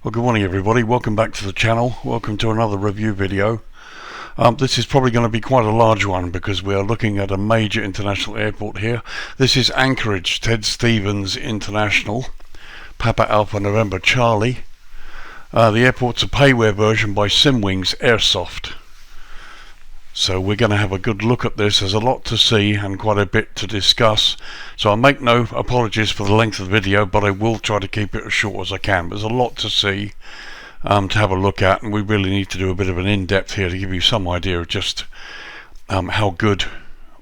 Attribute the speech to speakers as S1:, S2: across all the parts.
S1: Well, good morning everybody, welcome back to the channel, welcome to another review video. This is probably going to be quite a large one because we are looking at a major international airport here. This is Anchorage, Ted Stevens International, Papa Alpha November Charlie. The airport's a payware version by Simwings Aerosoft. So we're going to have a good look at this. There's a lot to see and quite a bit to discuss. So I'll make no apologies for the length of the video, but I will try to keep it as short as I can. There's a lot to see, to have a look at, and we really need to do a bit of an in-depth here to give you some idea of just how good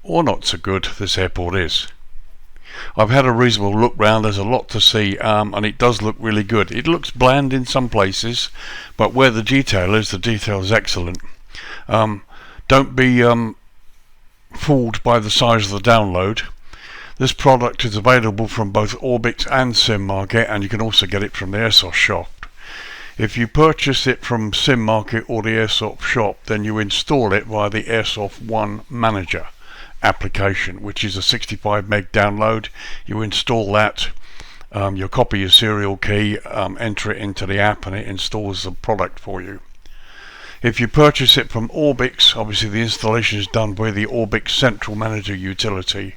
S1: or not so good this airport is. I've had a reasonable look round. There's a lot to see, and it does look really good. It looks bland in some places, but where the detail is excellent. Don't be fooled by the size of the download. This product is available from both Orbix and SimMarket, and you can also get it from the Aerosoft shop. If you purchase it from SimMarket or the Aerosoft shop, then you install it via the Aerosoft One Manager application, which is a 65 meg download. You install that, you copy your serial key, enter it into the app, and it installs the product for you. If you purchase it from Orbix, obviously the installation is done by the Orbix Central Manager utility.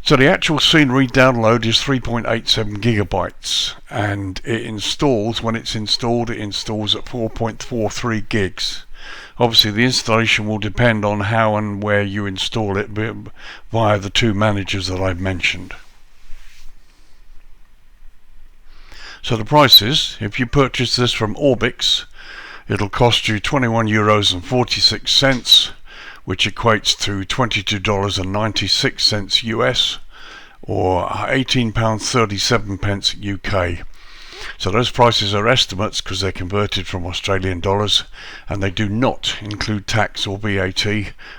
S1: So the actual scenery download is 3.87 gigabytes, and it installs, when it's installed, it installs at 4.43 gigs. Obviously the installation will depend on how and where you install it via the two managers that I've mentioned. So the prices, if you purchase this from Orbix, it'll cost you €21.46, which equates to $22.96 US, or £18.37 UK. So those prices are estimates because they're converted from Australian dollars, and they do not include tax or VAT,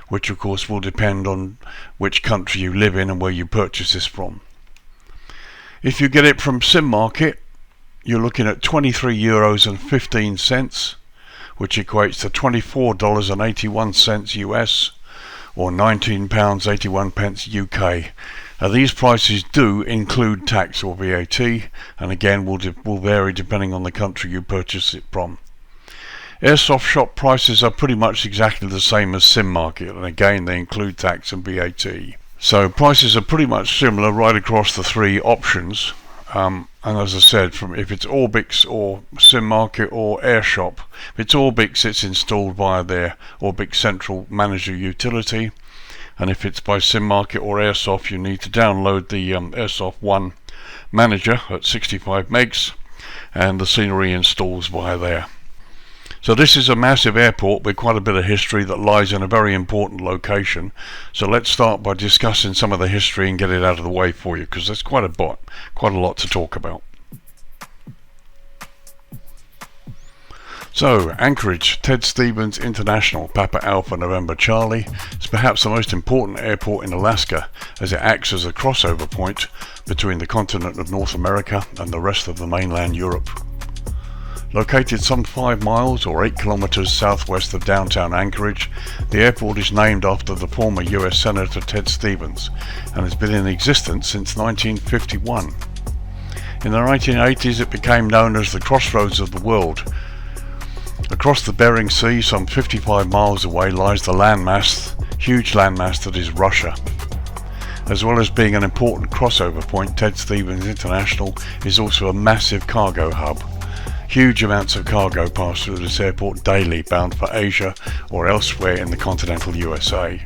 S1: which of course will depend on which country you live in and where you purchase this from. If you get it from SimMarket, you're looking at €23.15, which equates to $24.81 US, or £19.81 UK. Now these prices do include tax or VAT, and again will vary depending on the country you purchase it from. Aerosoft shop prices are pretty much exactly the same as SimMarket, and again they include tax and VAT. So prices are pretty much similar right across the three options. And as I said, if it's Orbix or SimMarket or Airshop, if it's Orbix, it's installed via their Orbix Central Manager utility, and if it's by SimMarket or Aerosoft, you need to download the Aerosoft One Manager at 65 megs, and the scenery installs via there. So this is a massive airport with quite a bit of history that lies in a very important location. So let's start by discussing some of the history and get it out of the way for you, because there's quite a lot to talk about. So Anchorage, Ted Stevens International, Papa Alpha November Charlie, is perhaps the most important airport in Alaska, as it acts as a crossover point between the continent of North America and the rest of the mainland Europe. Located some 5 miles or 8 kilometers southwest of downtown Anchorage, the airport is named after the former US Senator Ted Stevens and has been in existence since 1951. In the 1980s it became known as the Crossroads of the World. Across the Bering Sea, some 55 miles away, lies the huge landmass that is Russia. As well as being an important crossover point, Ted Stevens International is also a massive cargo hub. Huge amounts of cargo pass through this airport daily, bound for Asia or elsewhere in the continental USA.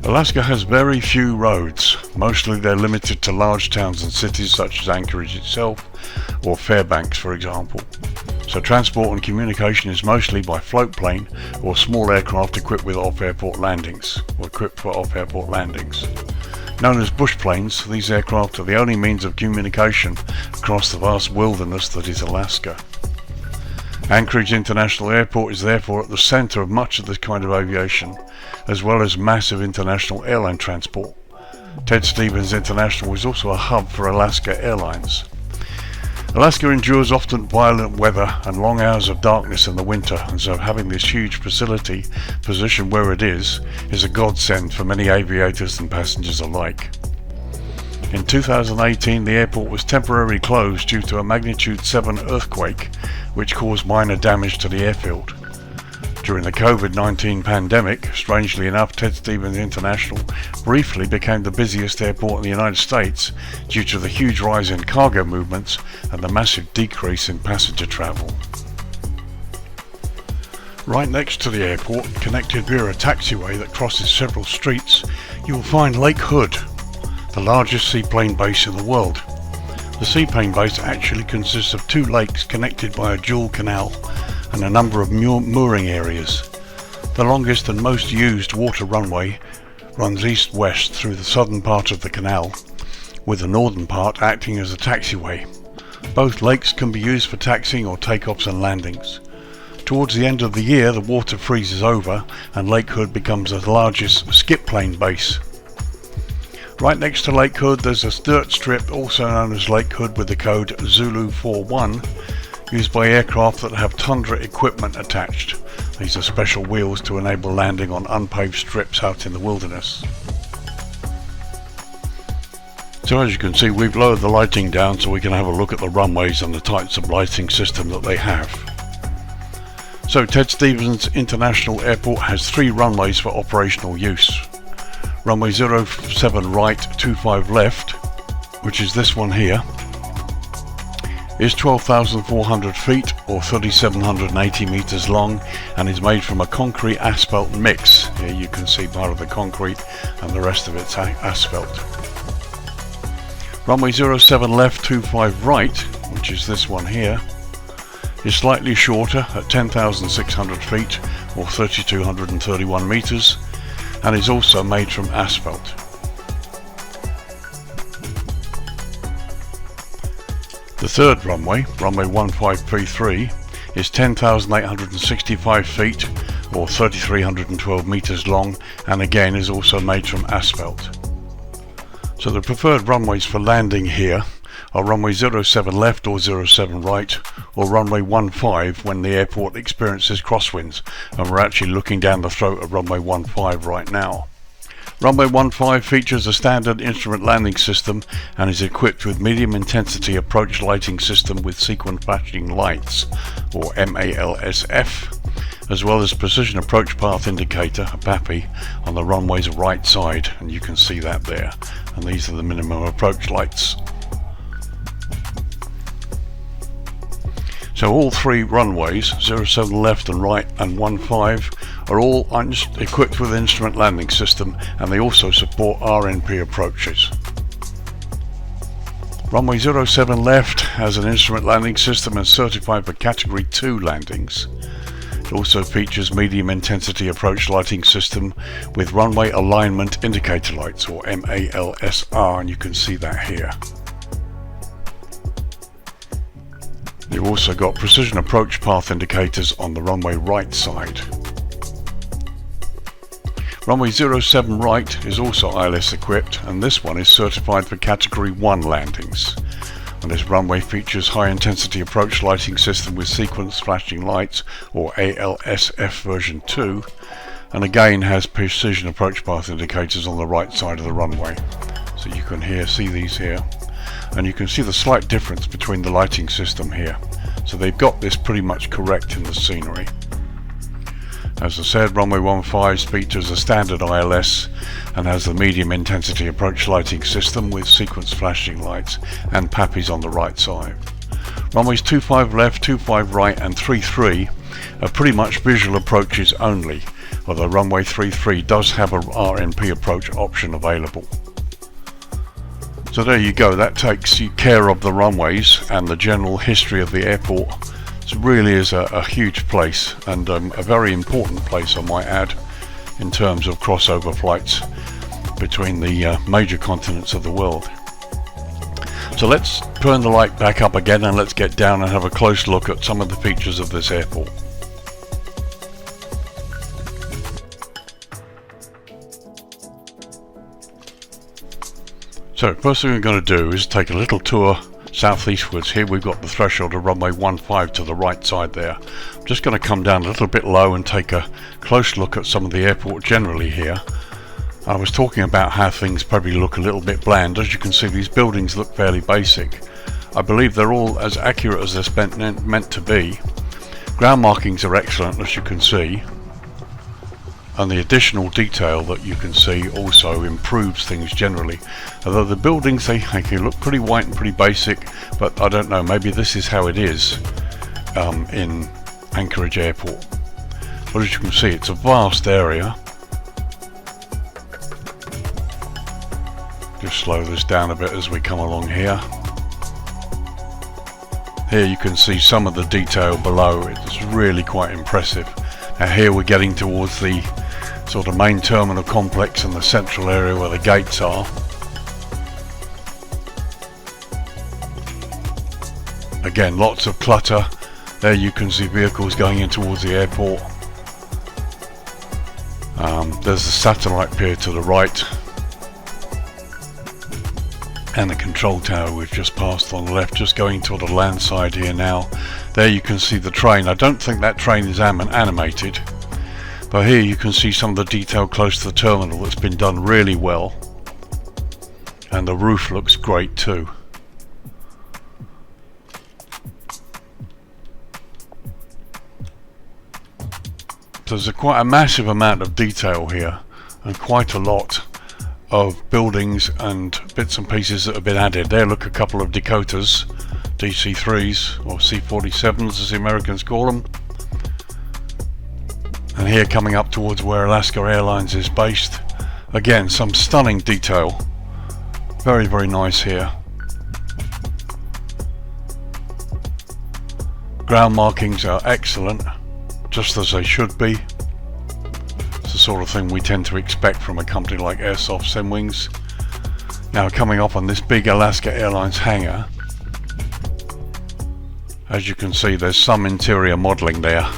S1: Alaska has very few roads. Mostly they're limited to large towns and cities such as Anchorage itself or Fairbanks, for example. So transport and communication is mostly by float plane or small aircraft equipped with off-airport landings, or equipped for off-airport landings. Known as bush planes, these aircraft are the only means of communication across the vast wilderness that is Alaska. Anchorage International Airport is therefore at the center of much of this kind of aviation, as well as massive international airline transport. Ted Stevens International is also a hub for Alaska Airlines. Alaska endures often violent weather and long hours of darkness in the winter, and so having this huge facility positioned where it is a godsend for many aviators and passengers alike. In 2018, the airport was temporarily closed due to a magnitude 7 earthquake, which caused minor damage to the airfield. During the COVID-19 pandemic, strangely enough, Ted Stevens International briefly became the busiest airport in the United States due to the huge rise in cargo movements and the massive decrease in passenger travel. Right next to the airport, connected via a taxiway that crosses several streets, you will find Lake Hood, the largest seaplane base in the world. The seaplane base actually consists of 2 lakes connected by a dual canal and a number of mooring areas. The longest and most used water runway runs east-west through the southern part of the canal, with the northern part acting as a taxiway. Both lakes can be used for taxiing or takeoffs and landings. Towards the end of the year, the water freezes over and Lake Hood becomes the largest skip plane base. Right next to Lake Hood, there's a dirt strip also known as Lake Hood with the code Zulu 41, used by aircraft that have tundra equipment attached. These are special wheels to enable landing on unpaved strips out in the wilderness. So as you can see, we've lowered the lighting down so we can have a look at the runways and the types of lighting system that they have. So Ted Stevens International Airport has 3 runways for operational use. Runway 07 right, 25 left, which is this one here, is 12,400 feet or 3,780 meters long and is made from a concrete asphalt mix. Here you can see part of the concrete and the rest of it's asphalt. Runway 07 left, 25 right, which is this one here, is slightly shorter at 10,600 feet or 3,231 meters and is also made from asphalt. The third runway, runway 15P3, is 10,865 feet or 3,312 meters long and again is also made from asphalt. So the preferred runways for landing here are runway 07 left or 07 right or runway 15 when the airport experiences crosswinds, and we're actually looking down the throat of runway 15 right now. Runway 15 features a standard instrument landing system and is equipped with medium intensity approach lighting system with sequence flashing lights, or MALSF, as well as precision approach path indicator, a PAPI, on the runway's right side, and you can see that there, and these are the minimum approach lights. So all 3 runways, 07 left and right and 15, are all equipped with instrument landing system, and they also support RNP approaches. Runway 07 left has an instrument landing system and certified for category 2 landings. It also features medium intensity approach lighting system with runway alignment indicator lights, or MALSR, and you can see that here. You've also got precision approach path indicators on the runway right side. Runway 07 right is also ILS equipped, and this one is certified for category 1 landings. And this runway features high intensity approach lighting system with sequence flashing lights, or ALSF version 2, and again has precision approach path indicators on the right side of the runway. So you can see these here. And you can see the slight difference between the lighting system here. So they've got this pretty much correct in the scenery. As I said, runway 15 features a standard ILS and has the medium intensity approach lighting system with sequence flashing lights and PAPIs on the right side. Runways 25 left, 25 right and 33 are pretty much visual approaches only, although runway 33 does have a RNP approach option available. So there you go, that takes care of the runways and the general history of the airport. It really is a huge place, and a very important place, I might add, in terms of crossover flights between the major continents of the world. So let's turn the light back up again and let's get down and have a close look at some of the features of this airport. So first thing we're going to do is take a little tour southeastwards. Here we've got the threshold of runway 15 to the right side there. I'm just going to come down a little bit low and take a close look at some of the airport generally here. I was talking about how things probably look a little bit bland. As you can see, these buildings look fairly basic. I believe they're all as accurate as they're meant to be. Ground markings are excellent, as you can see, and the additional detail that you can see also improves things generally. Although the buildings, they look pretty white and pretty basic, but I don't know, maybe this is how it is in Anchorage Airport. But as you can see, it's a vast area. Just slow this down a bit as we come along here. Here you can see some of the detail below. It's really quite impressive. Now here we're getting towards the sort of main terminal complex and the central area where the gates are. Again, lots of clutter. There you can see vehicles going in towards the airport. There's the satellite pier to the right, and the control tower we've just passed on the left, just going toward the land side here now. There you can see the train. I don't think that train is animated, but here you can see some of the detail close to the terminal that's been done really well, and the roof looks great too. There's quite a massive amount of detail here, and quite a lot of buildings and bits and pieces that have been added. There, look, a couple of Dakotas, DC-3s or C-47s as the Americans call them. And here coming up towards where Alaska Airlines is based. Again, some stunning detail. Very, very nice here. Ground markings are excellent, just as they should be. It's the sort of thing we tend to expect from a company like Aerosoft Simwings. Now coming up on this big Alaska Airlines hangar, as you can see, there's some interior modelling there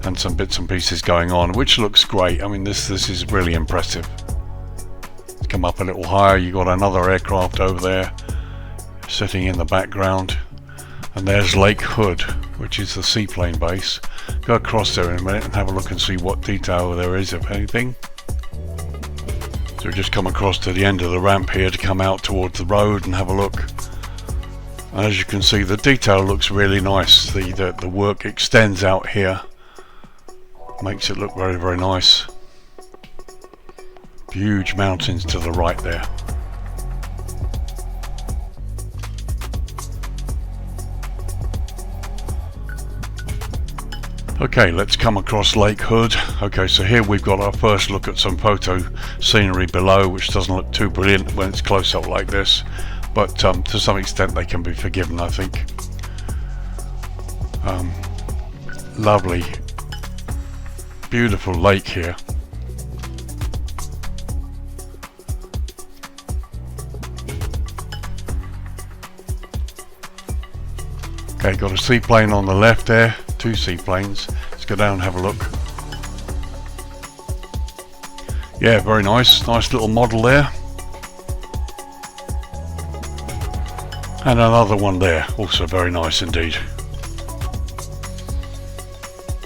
S1: and some bits and pieces going on, which looks great. I mean, this is really impressive. Let's come up a little higher. You've got another aircraft over there sitting in the background, and there's Lake Hood, which is the seaplane base. Go across there in a minute and have a look and see what detail there is, if anything. So we just come across to the end of the ramp here to come out towards the road and have a look. And as you can see, the detail looks really nice. The work extends out here, makes it look very, very nice. Huge mountains to the right there. Okay, let's come across Lake Hood. Okay, so here we've got our first look at some photo scenery below, which doesn't look too brilliant when it's close up like this, but to some extent they can be forgiven, I think. Lovely, beautiful lake here. Okay, got a seaplane on the left there. Two seaplanes. Let's go down and have a look. Yeah, very nice. Nice little model there. And another one there. Also very nice indeed.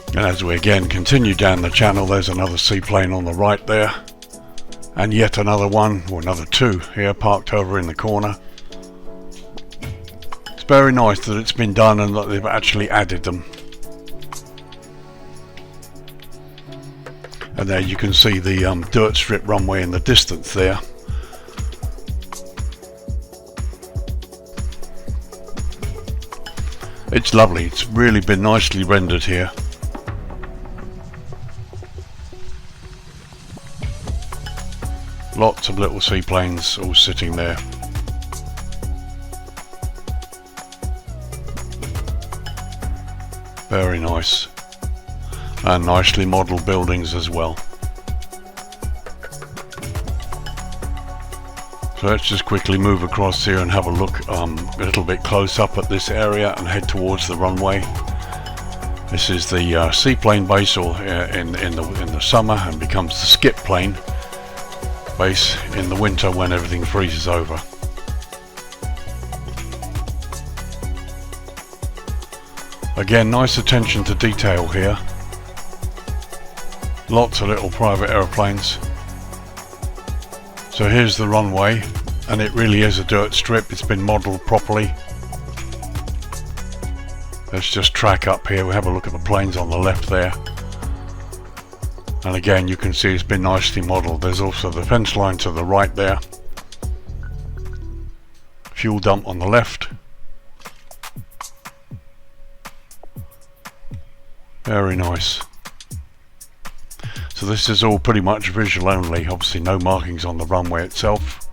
S1: And as we again continue down the channel, there's another seaplane on the right there. And yet another one, or another two here, parked over in the corner. It's very nice that it's been done and that they've actually added them. And there you can see the dirt strip runway in the distance there. It's lovely. It's really been nicely rendered here. Lots of little seaplanes all sitting there. Very nice. And nicely modelled buildings as well. So let's just quickly move across here and have a look a little bit close up at this area and head towards the runway. This is the seaplane base, or in the summer, and becomes the skip plane base in the winter when everything freezes over. Again, nice attention to detail here. Lots of little private aeroplanes. So here's the runway, and it really is a dirt strip. It's been modelled properly. Let's just track up here. We have a look at the planes on the left there. And again, you can see it's been nicely modelled. There's also the fence line to the right there. Fuel dump on the left. Very nice. So this is all pretty much visual only. Obviously no markings on the runway itself.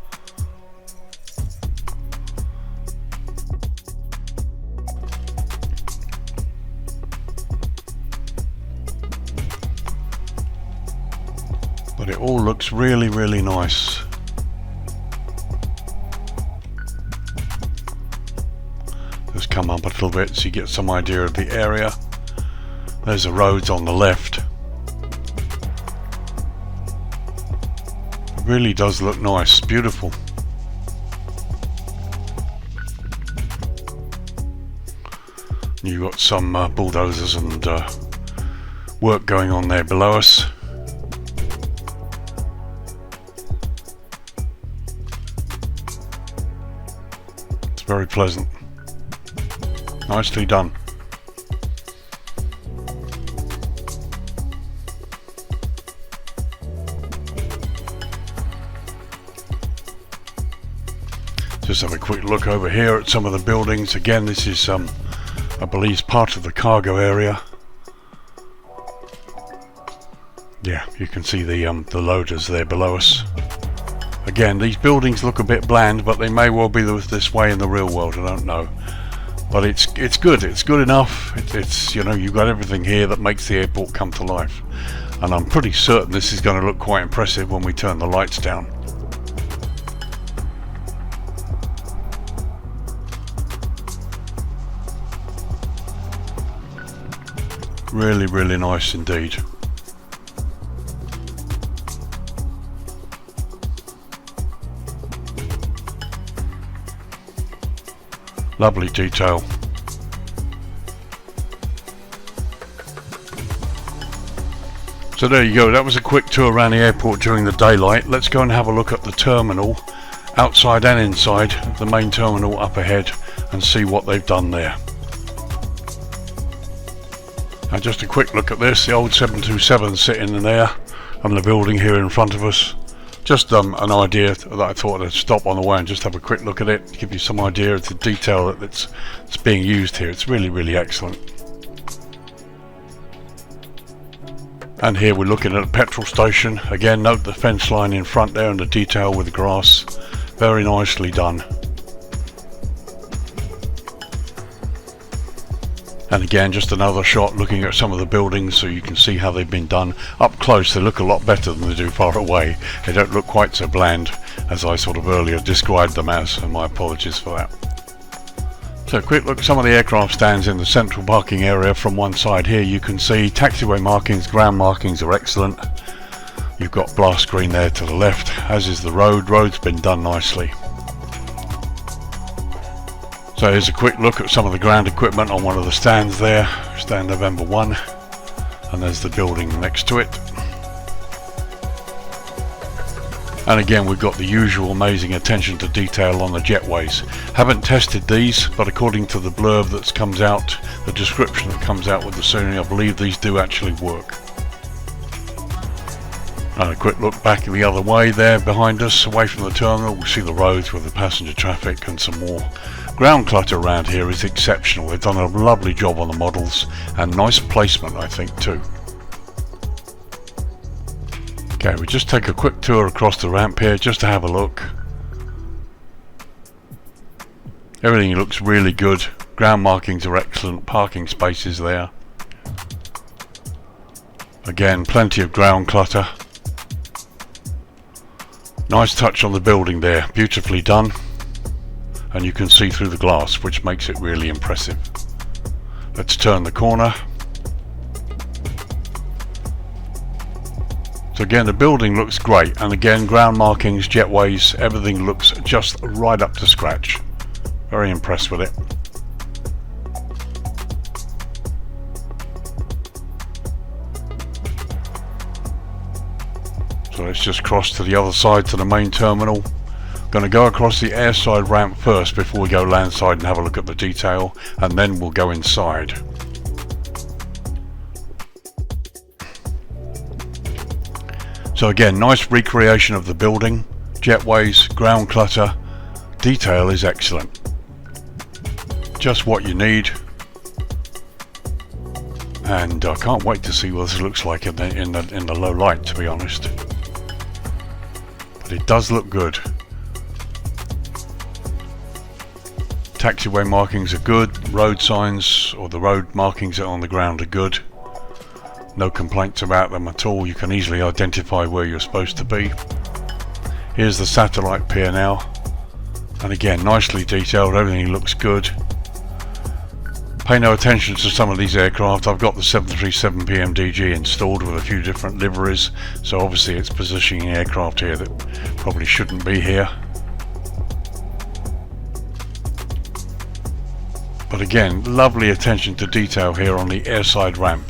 S1: But it all looks really, really nice. Just come up a little bit so you get some idea of the area. There's the roads on the left. It really does look nice, beautiful. You've got some bulldozers and work going on there below us. It's very pleasant. Nicely done. Just have a quick look over here at some of the buildings. Again, this is I believe part of the cargo area. Yeah, you can see the loaders there below us. Again, these buildings look a bit bland, but they may well be this way in the real world. I don't know, but it's good. It's good enough. It's you know, you've got everything here that makes the airport come to life, and I'm pretty certain this is going to look quite impressive when we turn the lights down. Really, really nice indeed. Lovely detail. So there you go, that was a quick tour around the airport during the daylight. Let's go and have a look at the terminal, outside and inside, the main terminal up ahead, and see what they've done there. And just a quick look at this, the old 727 sitting in there, and the building here in front of us. Just an idea that I thought I'd stop on the way and just have a quick look at it, give you some idea of the detail that's being used here. It's really, really excellent. And here we're looking at a petrol station. Again, note the fence line in front there and the detail with the grass. Very nicely done. And again, just another shot looking at some of the buildings so you can see how they've been done. Up close they look a lot better than they do far away. They don't look quite so bland as I sort of earlier described them as, and my apologies for that. So a quick look at some of the aircraft stands in the central parking area. From one side here you can see taxiway markings, ground markings are excellent. You've got blast screen there to the left, as is the road. Road's been done nicely. So here's a quick look at some of the ground equipment on one of the stands there, stand November 1, and there's the building next to it. And again, we've got the usual amazing attention to detail on the jetways. Haven't tested these, but according to the blurb that comes out, the description that comes out with the scenery, I believe these do actually work. And a quick look back the other way there behind us, away from the terminal, we'll see the roads with the passenger traffic and some more. Ground clutter around here is exceptional. They've done a lovely job on the models, and nice placement I think too. Okay, we just take a quick tour across the ramp here just to have a look. Everything looks really good. Ground markings are excellent, parking spaces there. Again, plenty of ground clutter. Nice touch on the building there, beautifully done. And you can see through the glass, which makes it really impressive. Let's turn the corner. So again, the building looks great, and again, ground markings, jetways, everything looks just right up to scratch. Very impressed with it. So let's just cross to the other side to the main terminal. Going to go across the airside ramp first before we go landside and have a look at the detail, and then we'll go inside. So again, nice recreation of the building, jetways, ground clutter, detail is excellent. Just what you need. And I can't wait to see what this looks like in the low light, to be honest. But it does look good. Taxiway markings are good, road signs or the road markings that are on the ground are good. No complaints about them at all. You can easily identify where you're supposed to be. Here's the satellite pier now. And again, nicely detailed, everything looks good. Pay no attention to some of these aircraft. I've got the 737 PMDG installed with a few different liveries, so obviously it's positioning aircraft here that probably shouldn't be here. But again, lovely attention to detail here on the airside ramp.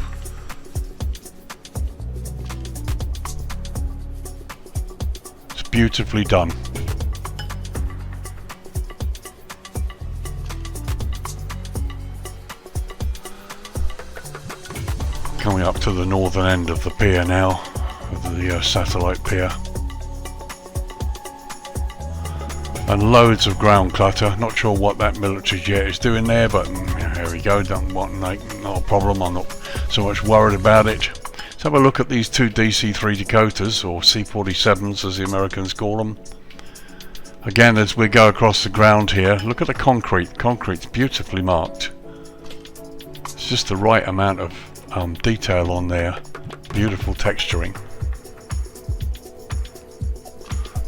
S1: It's beautifully done. Coming up to the northern end of the pier now, of the satellite pier. And loads of ground clutter. Not sure what that military jet is doing there, but here we go. Not a problem. I'm not so much worried about it. Let's have a look at these two DC-3 Dakotas, or C-47s as the Americans call them. Again, as we go across the ground here, look at the concrete. Concrete's beautifully marked. It's just the right amount of detail on there. Beautiful texturing.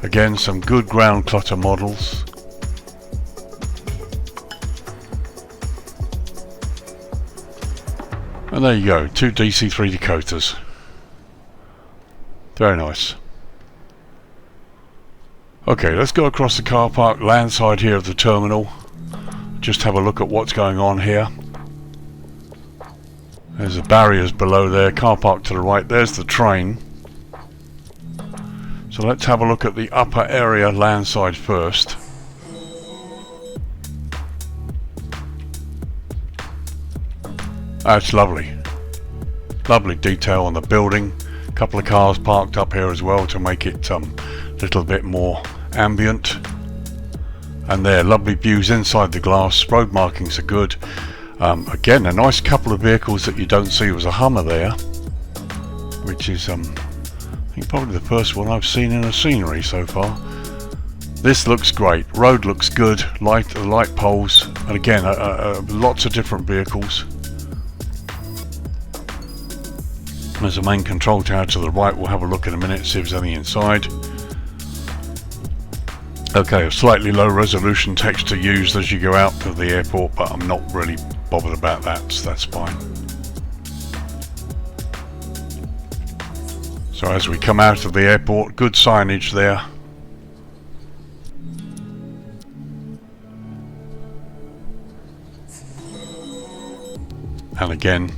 S1: Again, some good ground clutter models. And there you go, two DC-3 Dakotas. Very nice. Okay, let's go across the car park, landside here of the terminal. Just have a look at what's going on here. There's the barriers below there, car park to the right, there's the train. So let's have a look at the upper area landside first. That's lovely. Lovely detail on the building. A couple of cars parked up here as well to make it a little bit more ambient. And there, lovely views inside the glass, road markings are good. Again, a nice couple of vehicles that you don't see. It was a Hummer there, which is I think probably the first one I've seen in a scenery so far. This looks great. Road looks good. Light poles, and again, lots of different vehicles. There's a main control tower to the right. We'll have a look in a minute, see if there's anything inside. Okay, a slightly low resolution texture used as you go out of the airport, but I'm not really bothered about that, so that's fine. So as we come out of the airport, good signage there. And again,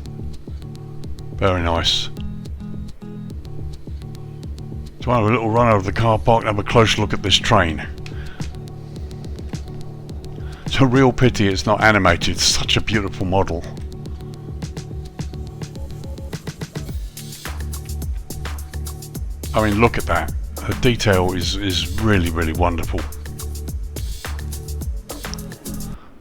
S1: very nice. So I'll have a little run over the car park and have a close look at this train. It's a real pity it's not animated. It's such a beautiful model. I mean, look at that. The detail is really, really wonderful.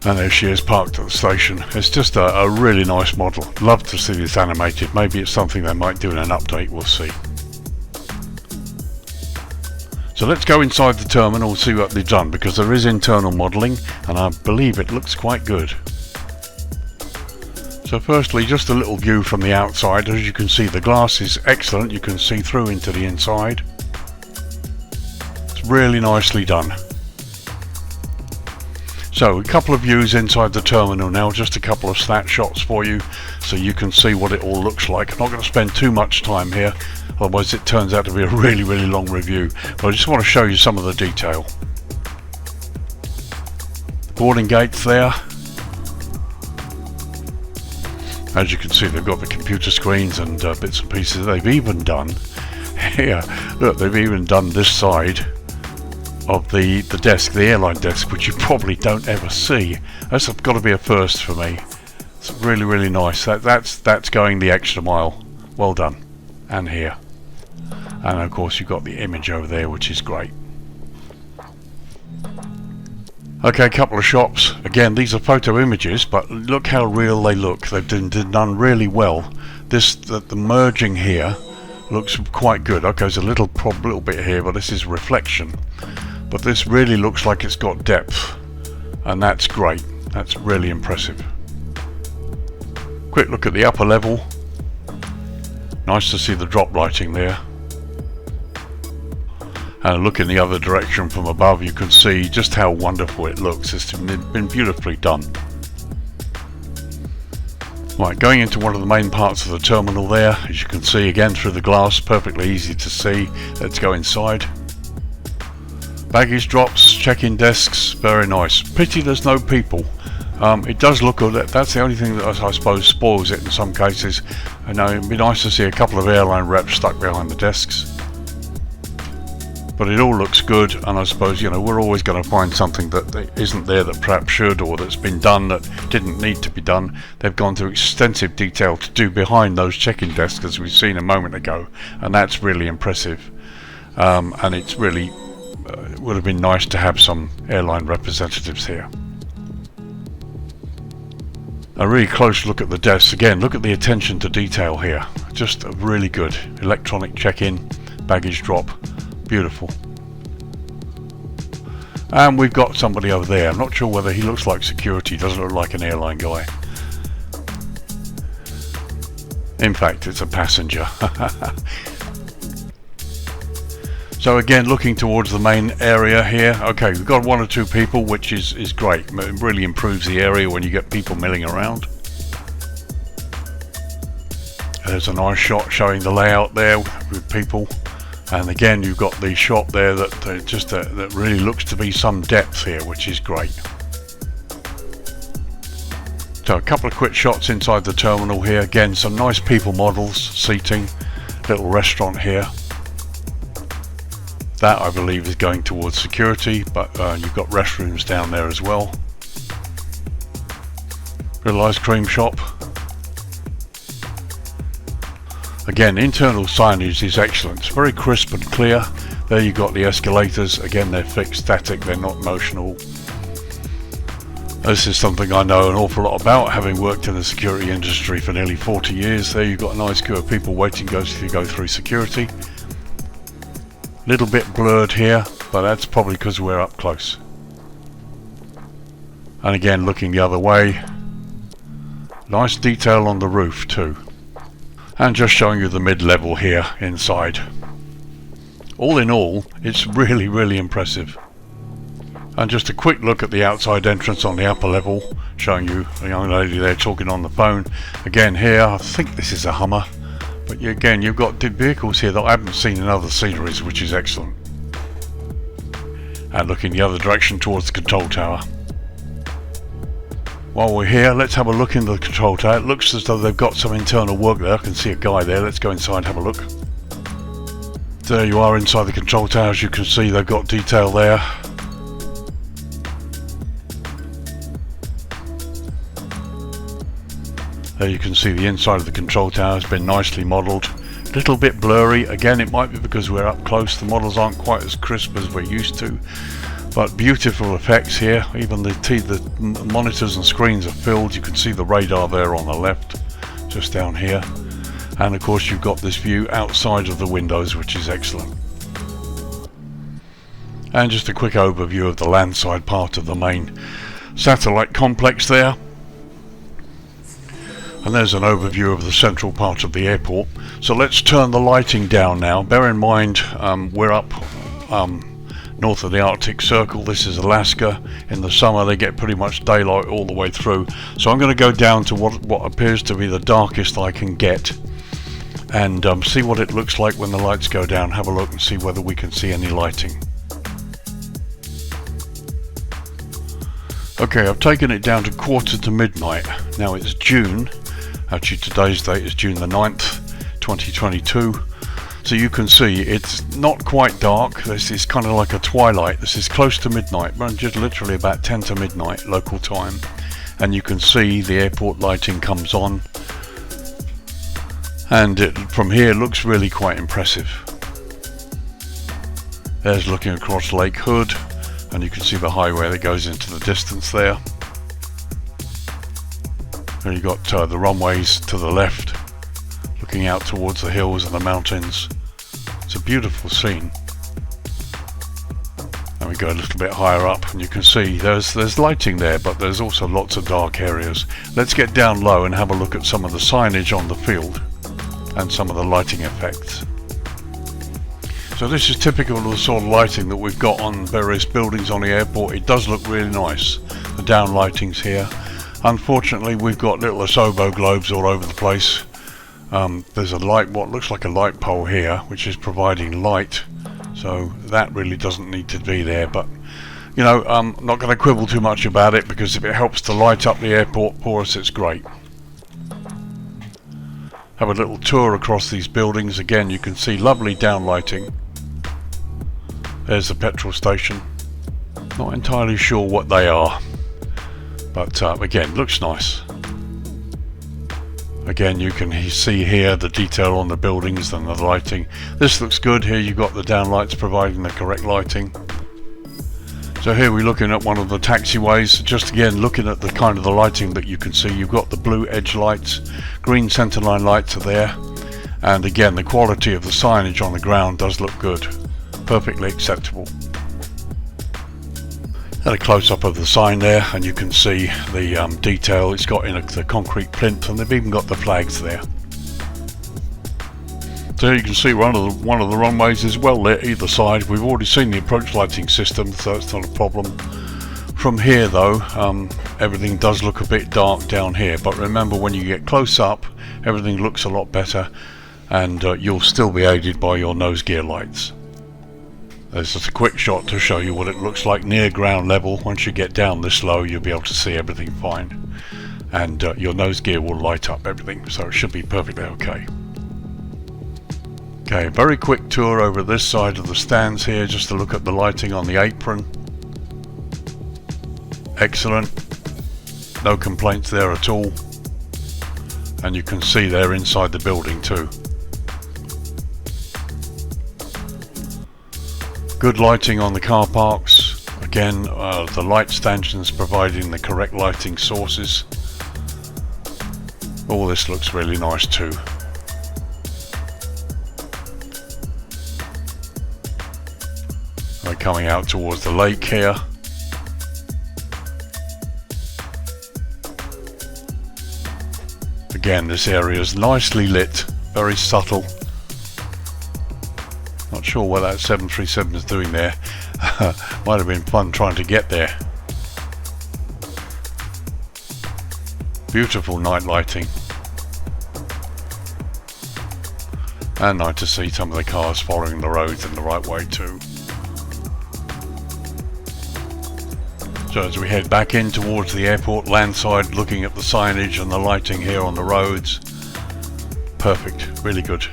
S1: And there she is parked at the station. It's just a really nice model. Love to see this animated. Maybe it's something they might do in an update. We'll see. So let's go inside the terminal and see what they've done, because there is internal modelling and I believe it looks quite good. So firstly, just a little view from the outside. As you can see, the glass is excellent. You can see through into the inside. It's really nicely done. So a couple of views inside the terminal now, just a couple of snapshots for you so you can see what it all looks like. I'm not going to spend too much time here, otherwise it turns out to be a really, really long review, but I just want to show you some of the detail. Boarding gates there. As you can see, they've got the computer screens and bits and pieces. They've even done, here, look, they've even done this side of the desk, the airline desk, which you probably don't ever see. That's got to be a first for me. It's really, really nice. That's going the extra mile. Well done. And here. And of course you've got the image over there, which is great. Okay, a couple of shops. Again, these are photo images, but look how real they look. They've been done really well. The merging here looks quite good. Okay, there's a little bit here, but this is reflection. But this really looks like it's got depth, and that's great. That's really impressive. Quick look at the upper level. Nice to see the drop lighting there. And look in the other direction from above, you can see just how wonderful it looks. It's been beautifully done. Right, going into one of the main parts of the terminal there, as you can see again through the glass, perfectly easy to see. Let's go inside. Baggage drops, check-in desks, very nice. Pity there's no people. It does look good. That's the only thing that I suppose spoils it in some cases. I know it'd be nice to see a couple of airline reps stuck behind the desks. But it all looks good, and I suppose, you know, we're always going to find something that isn't there that perhaps should, or that's been done that didn't need to be done. They've gone through extensive detail to do behind those check-in desks, as we've seen a moment ago, and that's really impressive. And it's really would have been nice to have some airline representatives here. A really close look at the desks. Again, look at the attention to detail here. Just really good. Electronic check-in, baggage drop. Beautiful. And we've got somebody over there. I'm not sure whether he looks like security. Doesn't look like an airline guy. In fact, it's a passenger. So again, looking towards the main area here. Okay, we've got one or two people, which is great. It really improves the area when you get people milling around. There's a nice shot showing the layout there with people. And again, you've got the shop there that that really looks to be some depth here, which is great. So a couple of quick shots inside the terminal here. Again, some nice people models, seating, little restaurant here. That I believe is going towards security, but you've got restrooms down there as well. Little ice cream shop. Again, internal signage is excellent. It's very crisp and clear. There you've got the escalators. Again, they're fixed, static, they're not motional. This is something I know an awful lot about, having worked in the security industry for nearly 40 years. There you've got a nice queue of people waiting to go through security. Little bit blurred here, but that's probably because we're up close. And again, looking the other way. Nice detail on the roof too. And just showing you the mid-level here inside. All in all, it's really, really impressive. And just a quick look at the outside entrance on the upper level, showing you a young lady there talking on the phone. Again here, I think this is a Hummer. But again, you've got vehicles here that I haven't seen in other sceneries, which is excellent. And looking the other direction towards the control tower. While we're here, let's have a look in the control tower. It looks as though they've got some internal work there. I can see a guy there. Let's go inside and have a look. There you are inside the control tower. As you can see, they've got detail there. There you can see the inside of the control tower has been nicely modelled. A little bit blurry. Again, it might be because we're up close. The models aren't quite as crisp as we're used to. But beautiful effects here. Even the monitors and screens are filled. You can see the radar there on the left, just down here. And of course you've got this view outside of the windows, which is excellent. And just a quick overview of the landside part of the main satellite complex there. And there's an overview of the central part of the airport. So let's turn the lighting down now. Bear in mind we're up north of the Arctic Circle. This is Alaska. In the summer they get pretty much daylight all the way through. So I'm going to go down to what appears to be the darkest I can get and see what it looks like when the lights go down. Have a look and see whether we can see any lighting. Okay, I've taken it down to quarter to midnight. Now it's June. Actually today's date is June the 9th, 2022. So you can see it's not quite dark. This is kind of like a twilight. This is close to midnight, just literally about 10 to midnight local time. And you can see the airport lighting comes on. And it from here looks really quite impressive. There's looking across Lake Hood, and you can see the highway that goes into the distance there. And you've got the runways to the left, looking out towards the hills and the mountains. It's a beautiful scene. And we go a little bit higher up, and you can see there's lighting there, but there's also lots of dark areas. Let's get down low and have a look at some of the signage on the field and some of the lighting effects. So this is typical of the sort of lighting that we've got on various buildings on the airport. It does look really nice, the down lighting's here. Unfortunately, we've got little Aerosoft globes all over the place. There's a light, what looks like a light pole here, which is providing light, so that really doesn't need to be there. But you know, I'm not going to quibble too much about it, because if it helps to light up the airport for us, it's great. Have a little tour across these buildings. Again, you can see lovely down lighting. There's the petrol station. Not entirely sure what they are, but again, looks nice. Again, you can see here the detail on the buildings and the lighting. This looks good. Here you've got the downlights providing the correct lighting. So here we're looking at one of the taxiways. Just again looking at the kind of the lighting that you can see. You've got the blue edge lights, green centerline lights are there, and again the quality of the signage on the ground does look good. Perfectly acceptable. And a close-up of the sign there, and you can see the detail it's got in the concrete plinth, and they've even got the flags there. So you can see one of the runways is well lit either side. We've already seen the approach lighting system, so it's not a problem. From here though, everything does look a bit dark down here, but remember, when you get close up, everything looks a lot better, and you'll still be aided by your nose gear lights. There's just a quick shot to show you what it looks like near ground level. Once you get down this low, you'll be able to see everything fine, and your nose gear will light up everything, so it should be perfectly okay. Okay, very quick tour over this side of the stands here, just to look at the lighting on the apron. Excellent, no complaints there at all, and you can see they're inside the building too. Good lighting on the car parks. Again, the light stanchions providing the correct lighting sources. All this looks really nice too. We're coming out towards the lake here. Again, this area is nicely lit, very subtle. Not sure what that 737 is doing there. Might have been fun trying to get there. Beautiful night lighting. And nice to see some of the cars following the roads in the right way too. So as we head back in towards the airport landside, looking at the signage and the lighting here on the roads. Perfect, really good.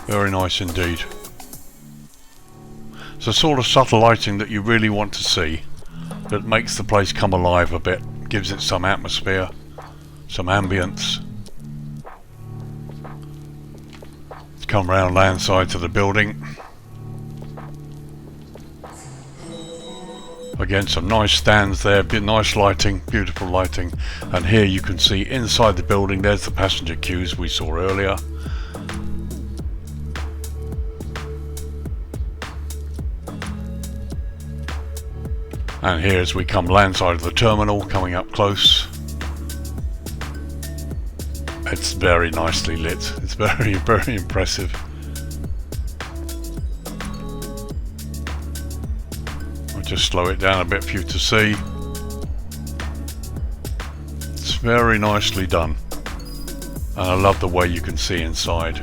S1: Very nice indeed. It's the sort of subtle lighting that you really want to see, that makes the place come alive a bit, gives it some atmosphere, some ambience. Let's come round landside to the building. Again, some nice stands there, nice lighting, beautiful lighting, and here you can see inside the building, there's the passenger queues we saw earlier. And here as we come landside of the terminal, coming up close, it's very nicely lit. It's very, very impressive. I'll just slow it down a bit for you to see. It's very nicely done, and I love the way you can see inside.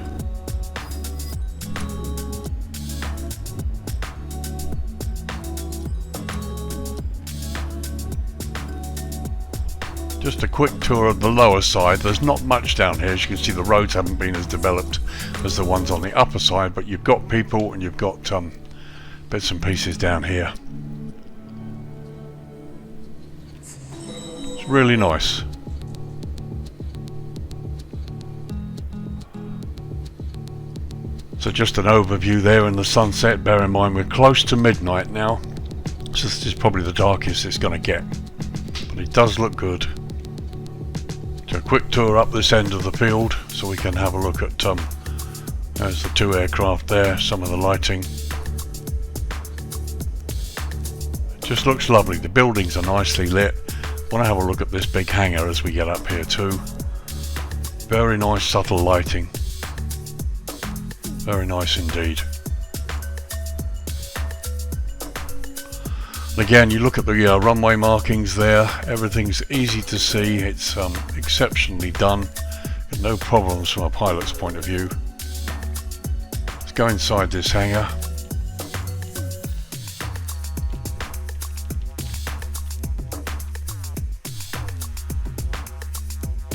S1: Just a quick tour of the lower side. There's not much down here. As you can see, the roads haven't been as developed as the ones on the upper side, but you've got people and you've got bits and pieces down here. It's really nice. So just an overview there in the sunset. Bear in mind we're close to midnight now, so this is probably the darkest it's going to get, but it does look good. So a quick tour up this end of the field so we can have a look at there's the two aircraft there, some of the lighting. It just looks lovely. The buildings are nicely lit. I want to have a look at this big hangar as we get up here too. Very nice subtle lighting. Very nice indeed. Again, you look at the runway markings there, everything's easy to see, it's exceptionally done, no problems from a pilot's point of view. Let's go inside this hangar.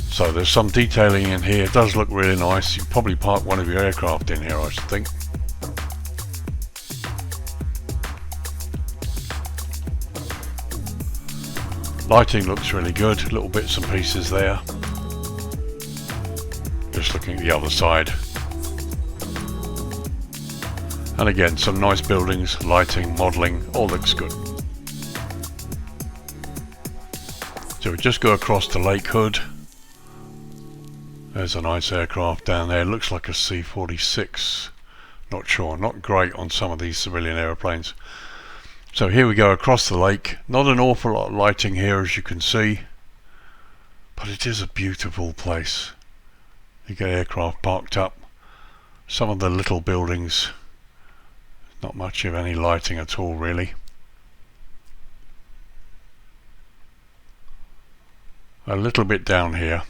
S1: So there's some detailing in here. It does look really nice. You can probably park one of your aircraft in here, I should think. Lighting looks really good, little bits and pieces there. Just looking at the other side. And again, some nice buildings, lighting, modelling, all looks good. So we just go across to Lake Hood. There's a nice aircraft down there, looks like a C-46. Not sure, not great on some of these civilian aeroplanes. So here we go across the lake. Not an awful lot of lighting here, as you can see, but it is a beautiful place. You get aircraft parked up. Some of the little buildings, not much of any lighting at all really. A little bit down here.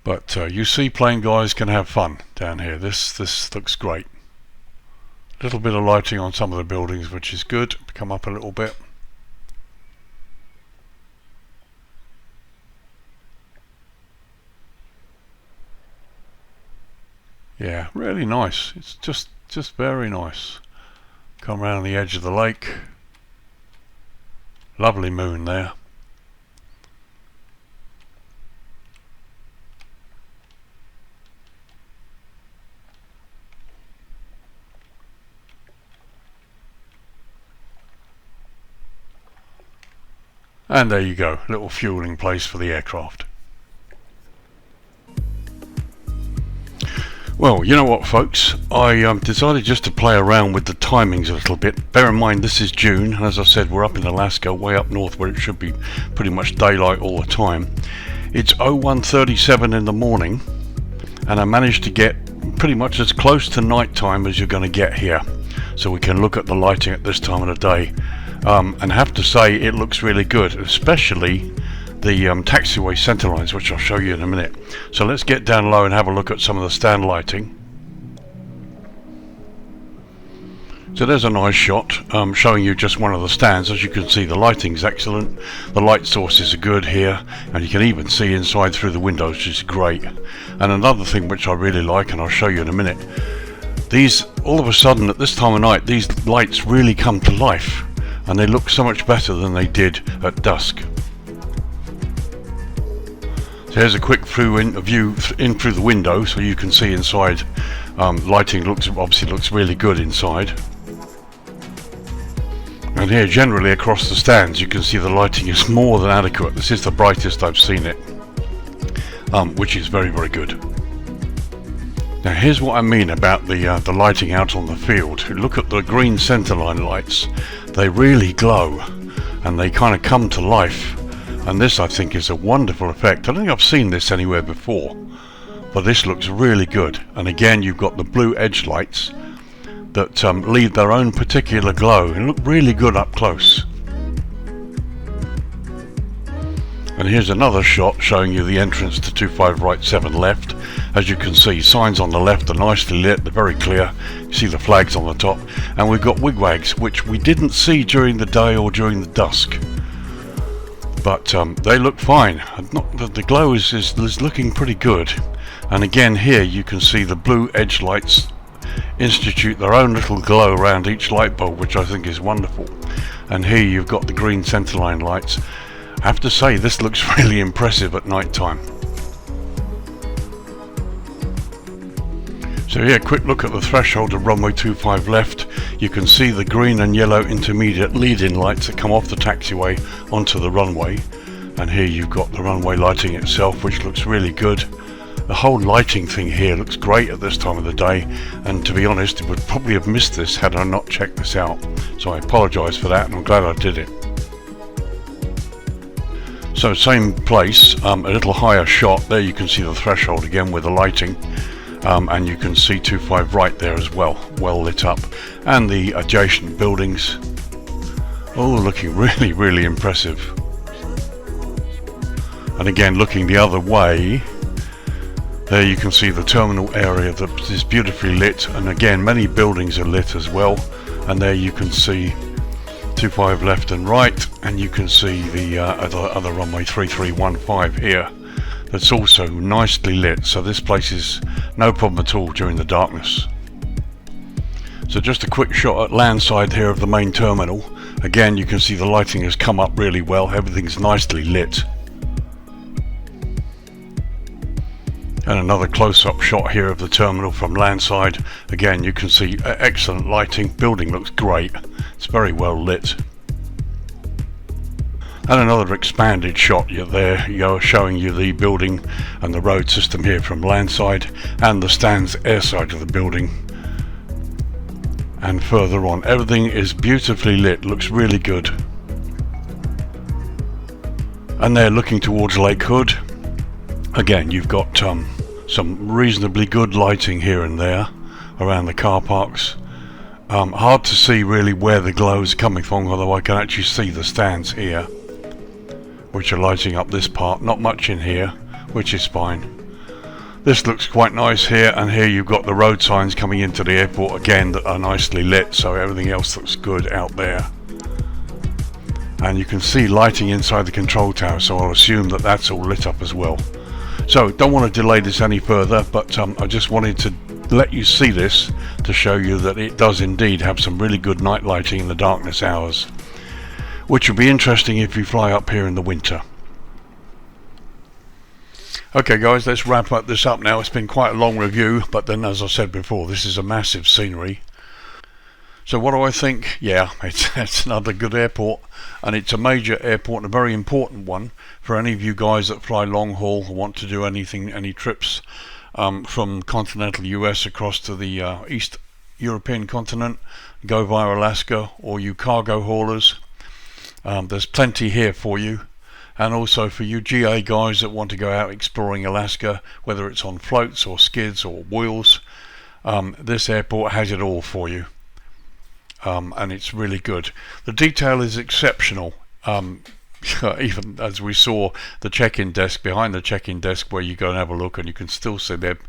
S1: But you seaplane guys can have fun down here. This looks great. A little bit of lighting on some of the buildings, which is good. Come up a little bit. Yeah, really nice. It's just very nice. Come around the edge of the lake. Lovely moon there. And there you go, little fueling place for the aircraft. Well, you know what folks, I decided just to play around with the timings a little bit. Bear in mind this is June, and as I said, we're up in Alaska, way up north where it should be pretty much daylight all the time. It's 01:37 in the morning, and I managed to get pretty much as close to night time as you're going to get here. So we can look at the lighting at this time of the day. And have to say it looks really good, especially the taxiway centre lines, which I'll show you in a minute. So let's get down low and have a look at some of the stand lighting. So there's a nice shot showing you just one of the stands. As you can see, the lighting's excellent, the light sources are good here, and you can even see inside through the windows, which is great. And another thing which I really like, and I'll show you in a minute, these, all of a sudden at this time of night, these lights really come to life. And they look so much better than they did at dusk. So here's a quick view in through the window, so you can see inside. Lighting obviously looks really good inside. And here, generally across the stands, you can see the lighting is more than adequate. This is the brightest I've seen it, which is very, very good. Now here's what I mean about the lighting out on the field. Look at the green centerline lights. They really glow and they kind of come to life, and this I think is a wonderful effect. I don't think I've seen this anywhere before, but this looks really good. And again, you've got the blue edge lights that leave their own particular glow and look really good up close. And here's another shot showing you the entrance to 25 right 7 left, As you can see, signs on the left are nicely lit, they're very clear. You see the flags on the top, and we've got wigwags, which we didn't see during the day or during the dusk, but they look fine. The glow is looking pretty good. And again, here you can see the blue edge lights institute their own little glow around each light bulb, which I think is wonderful. And here you've got the green centerline lights. I have to say, this looks really impressive at night time. So here, quick look at the threshold of runway 25 left. You can see the green and yellow intermediate lead-in lights that come off the taxiway onto the runway. And here you've got the runway lighting itself, which looks really good. The whole lighting thing here looks great at this time of the day, and to be honest, I would probably have missed this had I not checked this out. So I apologise for that, and I'm glad I did it. So same place, a little higher shot. There you can see the threshold again with the lighting, and you can see 25 right there as well, well lit up, and the adjacent buildings. Oh, looking really, really impressive. And again, looking the other way, there you can see the terminal area that is beautifully lit, and again many buildings are lit as well. And there you can see 25 left and right, and you can see the other runway 3315 here, that's also nicely lit. So this place is no problem at all during the darkness. So just a quick shot at landside here of the main terminal. Again, you can see the lighting has come up really well, everything's nicely lit. And another close-up shot here of the terminal from landside. Again, you can see excellent lighting. Building looks great. It's very well lit. And another expanded shot there, showing you the building and the road system here from landside, and the stands airside of the building. And further on, everything is beautifully lit. Looks really good. And they're looking towards Lake Hood. Again, you've got some reasonably good lighting here and there around the car parks. Hard to see really where the glow is coming from, although I can actually see the stands here, which are lighting up this part. Not much in here, which is fine. This looks quite nice here, and here you've got the road signs coming into the airport again that are nicely lit, so everything else looks good out there. And you can see lighting inside the control tower, so I'll assume that that's all lit up as well. So don't want to delay this any further, but I just wanted to let you see this to show you that it does indeed have some really good night lighting in the darkness hours, which will be interesting if you fly up here in the winter. Okay guys, let's wrap this up now. It's been quite a long review, but then as I said before, this is a massive scenery. So what do I think? Yeah, it's another good airport, and it's a major airport and a very important one for any of you guys that fly long haul or want to do any trips from continental US across to the East European continent, go via Alaska, or you cargo haulers. There's plenty here for you, and also for you GA guys that want to go out exploring Alaska, whether it's on floats or skids or wheels. This airport has it all for you. And it's really good. The detail is exceptional. Even as we saw the check-in desk, behind the check-in desk where you go and have a look, and you can still see they've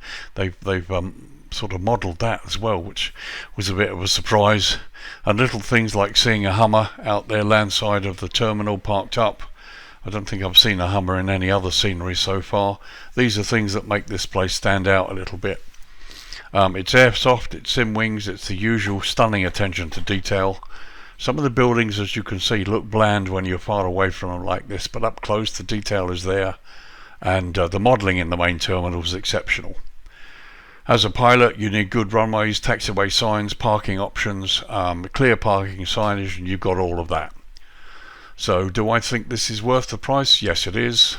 S1: sort of modelled that as well, which was a bit of a surprise. And little things like seeing a Hummer out there landside of the terminal parked up. I don't think I've seen a Hummer in any other scenery so far. These are things that make this place stand out a little bit. It's Aerosoft, it's Simwings, it's the usual stunning attention to detail. Some of the buildings, as you can see, look bland when you're far away from them like this, but up close the detail is there, and the modelling in the main terminal is exceptional. As a pilot, you need good runways, taxiway signs, parking options, clear parking signage, and you've got all of that. So do I think this is worth the price? Yes, it is.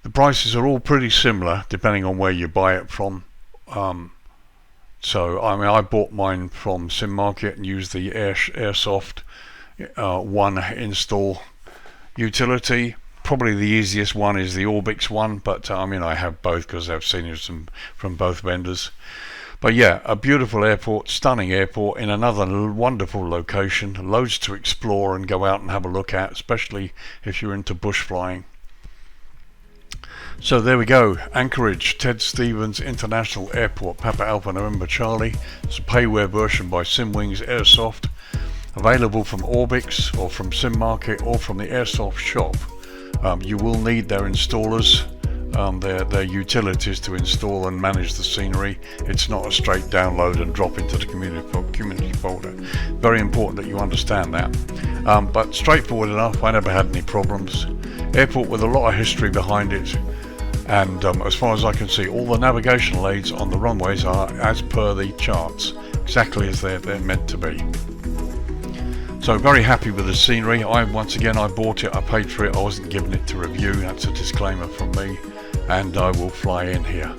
S1: The prices are all pretty similar depending on where you buy it from. So I mean, I bought mine from Sim Market and used the Aerosoft one install utility. Probably the easiest one is the Orbix one, but I mean, I have both because I've seen it from both vendors. But yeah, a beautiful airport, stunning airport in another wonderful location, loads to explore and go out and have a look at, especially if you're into bush flying. So there we go, Anchorage, Ted Stevens International Airport, Papa Alpha November Charlie. It's a payware version by Simwings Aerosoft, available from Orbix or from SimMarket or from the Aerosoft shop. You will need their installers, their utilities to install and manage the scenery. It's not a straight download and drop into the community folder. Very important that you understand that. But straightforward enough, I never had any problems. Airport with a lot of history behind it. And as far as I can see, all the navigational aids on the runways are as per the charts, exactly as they're meant to be. So very happy with the scenery. Once again, I bought it, I paid for it, I wasn't giving it to review. That's a disclaimer from me, and I will fly in here.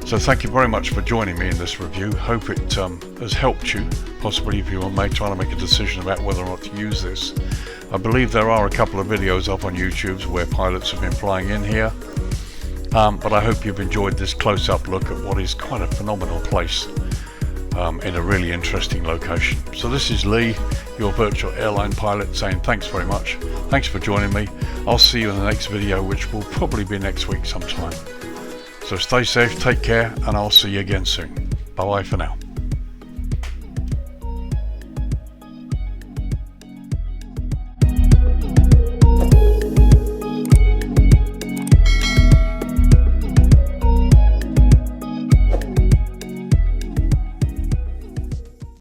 S1: So thank you very much for joining me in this review. Hope it has helped you, possibly if you are trying to make a decision about whether or not to use this. I believe there are a couple of videos up on YouTube where pilots have been flying in here. But I hope you've enjoyed this close-up look at what is quite a phenomenal place in a really interesting location. So this is Lee, your virtual airline pilot, saying thanks very much. Thanks for joining me. I'll see you in the next video, which will probably be next week sometime. So stay safe, take care, and I'll see you again soon. Bye bye for now.